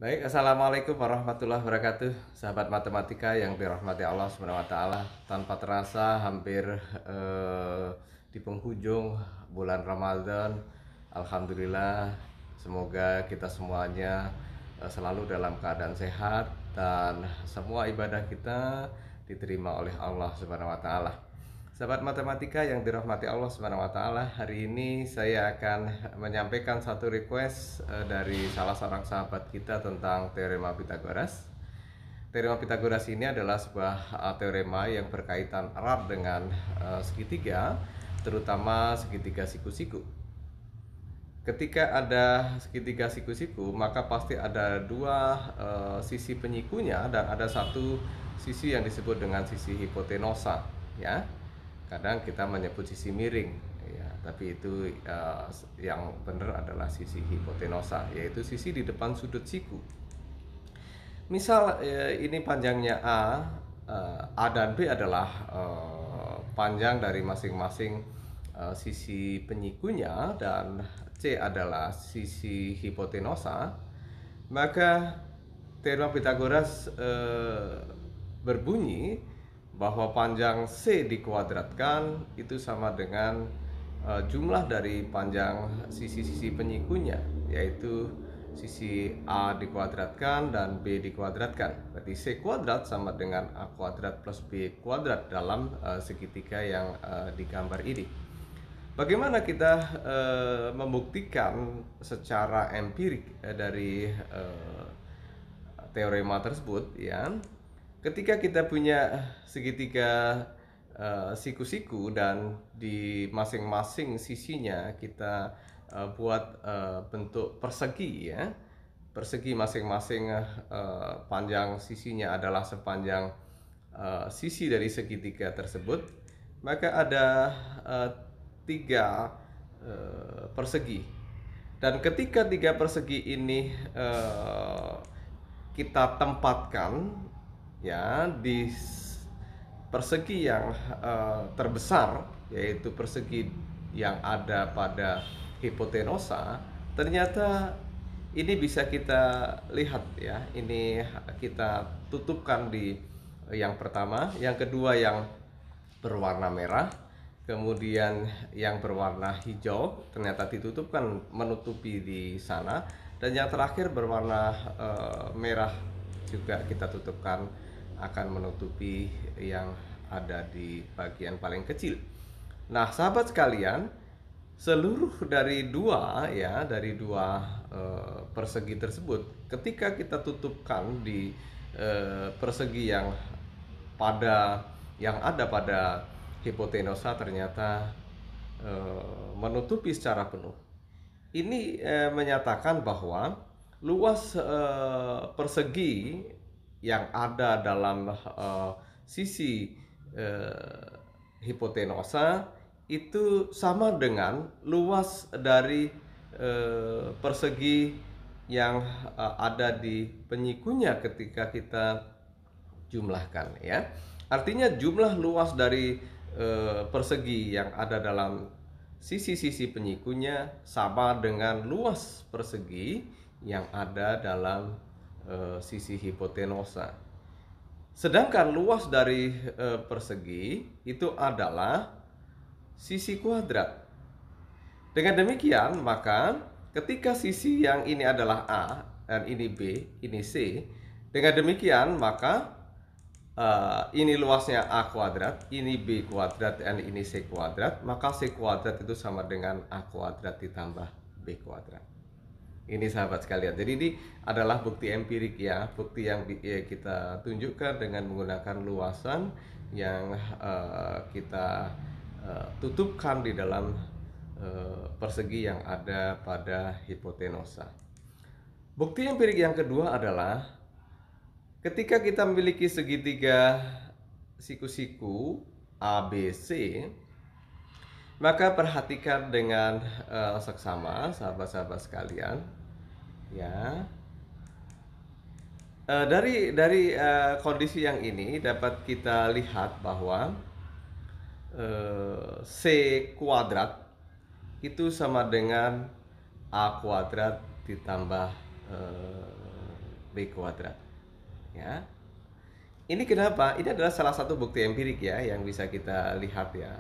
Baik, assalamualaikum warahmatullahi wabarakatuh, sahabat matematika yang dirahmati Allah Subhanahu wa Ta'ala. Tanpa terasa, hampir di penghujung bulan Ramadan. Alhamdulillah, semoga kita semuanya selalu dalam keadaan sehat dan semua ibadah kita diterima oleh Allah Subhanahu wa Ta'ala. Sahabat matematika yang dirahmati Allah Subhanahu wa Ta'ala, hari ini saya akan menyampaikan satu request dari salah seorang sahabat kita tentang teorema Pitagoras. Teorema Pitagoras ini adalah sebuah teorema yang berkaitan erat dengan segitiga, terutama segitiga siku-siku. Ketika ada segitiga siku-siku, maka pasti ada dua sisi penyikunya dan ada satu sisi yang disebut dengan sisi hipotenusa, ya. Kadang kita menyebut sisi miring, ya, tapi itu yang benar adalah sisi hipotenusa, yaitu sisi di depan sudut siku. Misal ini panjangnya A dan B adalah panjang dari masing-masing sisi penyikunya dan C adalah sisi hipotenusa, maka teorema Pitagoras berbunyi bahwa panjang C dikuadratkan itu sama dengan jumlah dari panjang sisi-sisi penyikunya, yaitu sisi A dikuadratkan dan B dikuadratkan. Berarti C kuadrat sama dengan A kuadrat plus B kuadrat dalam segitiga yang digambar ini. Bagaimana kita membuktikan secara empirik dari teorema tersebut, ya? Ketika kita punya segitiga siku-siku dan di masing-masing sisinya kita buat bentuk persegi, ya. Persegi masing-masing panjang sisinya adalah sepanjang sisi dari segitiga tersebut, maka ada tiga persegi. Dan ketika tiga persegi ini kita tempatkan, ya, di persegi yang terbesar, yaitu persegi yang ada pada hipotenusa, ternyata ini bisa kita lihat, ya. Ini kita tutupkan di yang pertama, yang kedua yang berwarna merah, kemudian yang berwarna hijau ternyata ditutupkan menutupi di sana, dan yang terakhir berwarna merah juga kita tutupkan akan menutupi yang ada di bagian paling kecil. Nah, sahabat sekalian, seluruh dari dua persegi tersebut, ketika kita tutupkan di persegi yang ada pada hipotenusa ternyata menutupi secara penuh. Ini menyatakan bahwa luas persegi yang ada dalam sisi hipotenusa itu sama dengan luas dari persegi yang ada di penyikunya ketika kita jumlahkan, ya. Artinya jumlah luas dari persegi yang ada dalam sisi-sisi penyikunya sama dengan luas persegi yang ada dalam sisi hipotenusa. Sedangkan luas dari persegi itu adalah sisi kuadrat. Dengan demikian, maka ketika sisi yang ini adalah A dan ini B, ini C, dengan demikian maka ini luasnya A kuadrat, ini B kuadrat, dan ini C kuadrat, maka C kuadrat itu sama dengan A kuadrat ditambah B kuadrat. Ini sahabat sekalian, jadi ini adalah bukti empirik, ya, bukti yang kita tunjukkan dengan menggunakan luasan yang kita tutupkan di dalam persegi yang ada pada hipotenusa. Bukti empirik yang kedua adalah ketika kita memiliki segitiga siku-siku ABC, maka perhatikan dengan seksama, sahabat-sahabat sekalian, ya. Dari kondisi yang ini dapat kita lihat bahwa C kuadrat itu sama dengan A kuadrat ditambah B kuadrat. Ya. Ini kenapa? Ini adalah salah satu bukti empirik ya yang bisa kita lihat ya.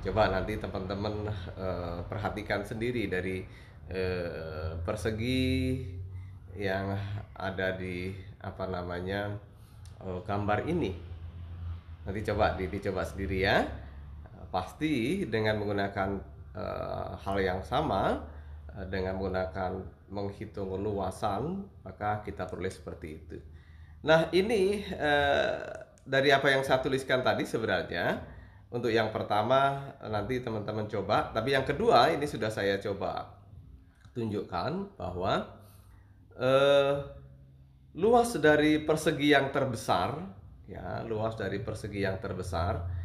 Coba nanti teman-teman perhatikan sendiri dari persegi yang ada di apa namanya gambar ini. Nanti coba dicoba sendiri ya. Pasti dengan menggunakan hal yang sama, dengan menggunakan menghitung luasan, maka kita peroleh seperti itu. Nah, ini dari apa yang saya tuliskan tadi sebenarnya, untuk yang pertama nanti teman-teman coba, tapi yang kedua ini sudah saya coba tunjukkan bahwa luas dari persegi yang terbesar, ya, luas dari persegi yang terbesar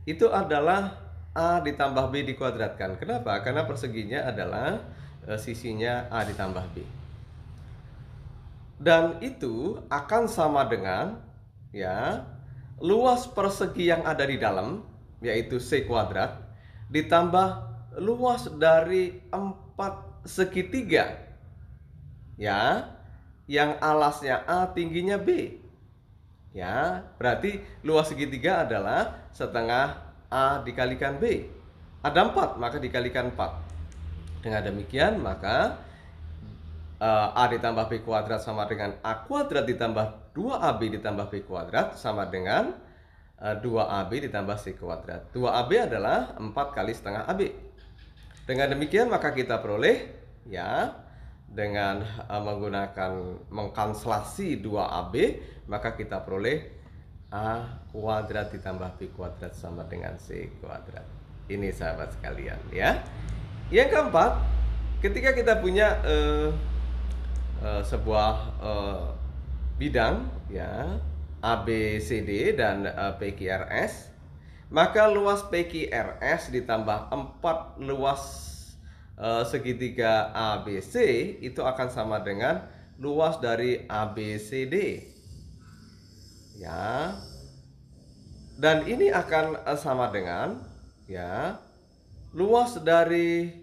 itu adalah A ditambah B dikuadratkan. Kenapa? Karena perseginya adalah sisinya A ditambah B. Dan itu akan sama dengan ya luas persegi yang ada di dalam, yaitu C kuadrat, ditambah luas dari 4 segitiga ya yang alasnya A tingginya B. Ya, berarti luas segitiga adalah setengah A dikalikan B. Ada 4, maka dikalikan 4. Dengan demikian, maka A ditambah B kuadrat sama dengan A kuadrat ditambah 2AB ditambah B kuadrat sama dengan 2AB ditambah C kuadrat. 2AB adalah 4 kali setengah AB. Dengan demikian, maka kita peroleh, ya, dengan menggunakan mengkanselasi 2AB, maka kita peroleh A kuadrat ditambah B kuadrat sama dengan C kuadrat. Ini sahabat sekalian ya. Yang keempat, ketika kita punya sebuah bidang ya ABCD dan PQRS, maka luas PQRS ditambah 4 luas segitiga ABC itu akan sama dengan luas dari ABCD. Ya. Dan ini akan sama dengan ya luas dari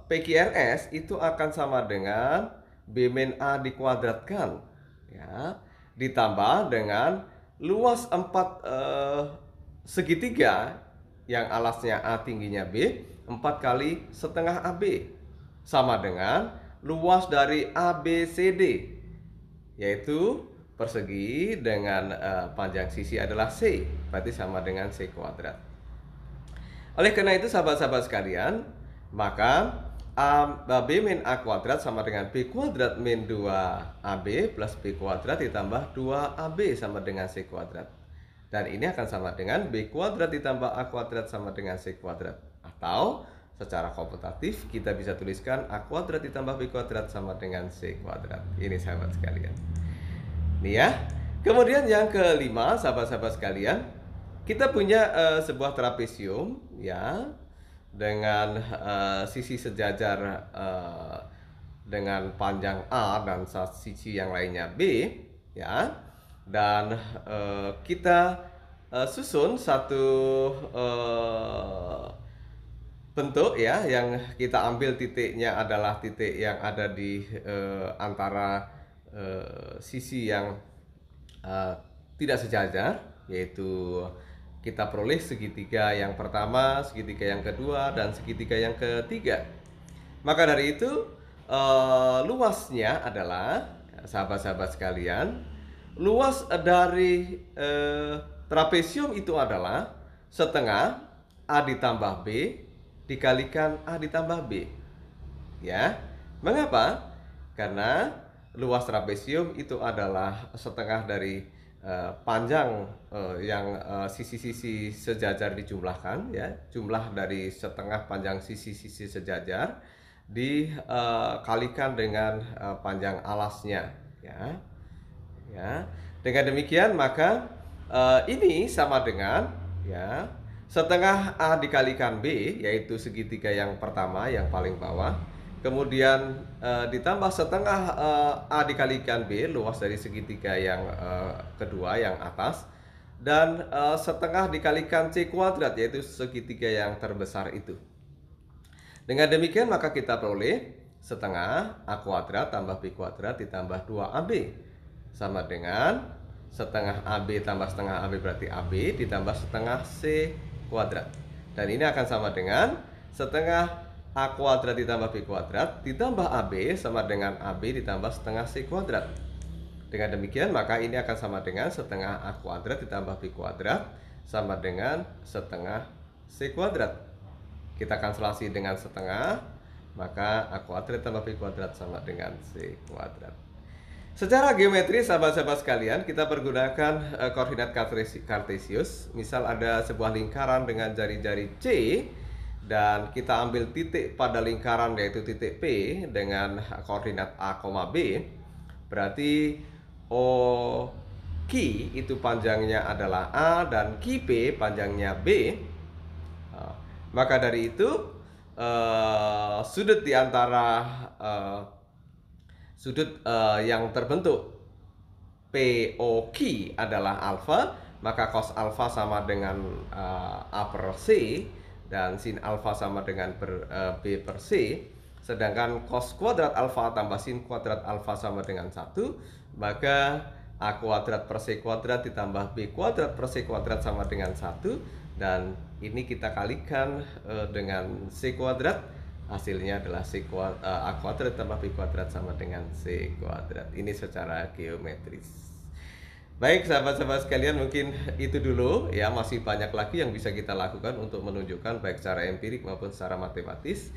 PQRS itu akan sama dengan B min A dikuadratkan ya ditambah dengan luas 4 segitiga yang alasnya A tingginya B 4 kali setengah AB sama dengan luas dari ABCD, yaitu persegi dengan panjang sisi adalah C, berarti sama dengan C kuadrat. Oleh karena itu sahabat-sahabat sekalian, maka B min A kuadrat sama dengan B kuadrat min 2AB plus B kuadrat ditambah 2AB sama dengan C kuadrat. Dan ini akan sama dengan B kuadrat ditambah A kuadrat sama dengan C kuadrat. Atau secara komputatif kita bisa tuliskan A kuadrat ditambah B kuadrat sama dengan C kuadrat. Ini sahabat sekalian. Nih ya. Kemudian yang kelima sahabat-sahabat sekalian, kita punya sebuah trapesium ya dengan sisi sejajar dengan panjang A dan sisi yang lainnya B ya. Dan kita susun satu bentuk ya yang kita ambil titiknya adalah titik yang ada di antara sisi yang tidak sejajar, yaitu kita peroleh segitiga yang pertama, segitiga yang kedua, dan segitiga yang ketiga. Maka dari itu luasnya adalah, sahabat-sahabat sekalian, luas dari trapesium itu adalah setengah A ditambah B dikalikan A ditambah B. Ya, mengapa? Karena luas trapesium itu adalah setengah dari panjang yang sisi-sisi sejajar dijumlahkan ya, jumlah dari setengah panjang sisi-sisi sejajar dikalikan dengan panjang alasnya ya. Ya. Dengan demikian maka ini sama dengan ya setengah A dikalikan B, yaitu segitiga yang pertama yang paling bawah, kemudian ditambah setengah A dikalikan B, luas dari segitiga yang kedua yang atas, dan setengah dikalikan C kuadrat, yaitu segitiga yang terbesar itu. Dengan demikian maka kita peroleh setengah A kuadrat tambah B kuadrat ditambah 2AB sama dengan setengah AB tambah setengah AB berarti AB ditambah setengah C kuadrat. Dan ini akan sama dengan setengah A kuadrat ditambah B kuadrat ditambah AB sama dengan AB ditambah setengah C kuadrat. Dengan demikian maka ini akan sama dengan setengah A kuadrat ditambah B kuadrat sama dengan setengah C kuadrat. Kita kanselasi dengan setengah, maka A kuadrat tambah B kuadrat sama dengan C kuadrat. Secara geometri sahabat-sahabat sekalian, kita pergunakan koordinat kartesius. Misal ada sebuah lingkaran dengan jari-jari C dan kita ambil titik pada lingkaran yaitu titik P dengan koordinat A, B. Berarti OQ itu panjangnya adalah A dan QP panjangnya B. Maka dari itu sudut di antara sudut yang terbentuk POQ adalah alfa, maka cos alfa sama dengan A per C dan sin alfa sama dengan B per C. Sedangkan cos kuadrat alfa tambah sin kuadrat alfa sama dengan 1, maka A kuadrat per C kuadrat ditambah B kuadrat per C kuadrat sama dengan 1. Dan ini kita kalikan dengan C kuadrat, hasilnya adalah A kuadrat tambah B kuadrat sama dengan C kuadrat. Ini secara geometris. Baik sahabat-sahabat sekalian, mungkin itu dulu ya, masih banyak lagi yang bisa kita lakukan untuk menunjukkan baik secara empirik maupun secara matematis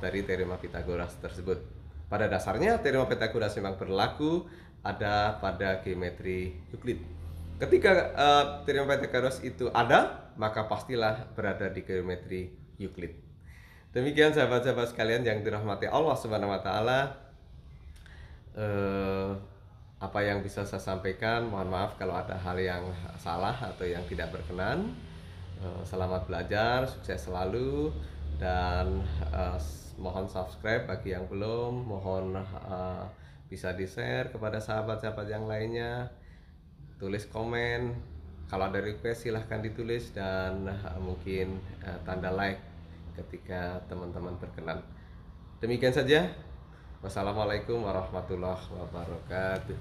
dari teorema Pythagoras tersebut. Pada dasarnya teorema Pythagoras memang berlaku ada pada geometri Euclid. Ketika teorema Pythagoras itu ada, maka pastilah berada di geometri Euclid. Demikian sahabat-sahabat sekalian yang dirahmati Allah Subhanahu wa taala. Apa yang bisa saya sampaikan, mohon maaf kalau ada hal yang salah atau yang tidak berkenan. Selamat belajar, sukses selalu, dan mohon subscribe bagi yang belum, mohon bisa di-share kepada sahabat-sahabat yang lainnya, tulis komen, kalau ada request silahkan ditulis, dan mungkin tanda like ketika teman-teman berkenan. Demikian saja. Wassalamualaikum warahmatullahi wabarakatuh.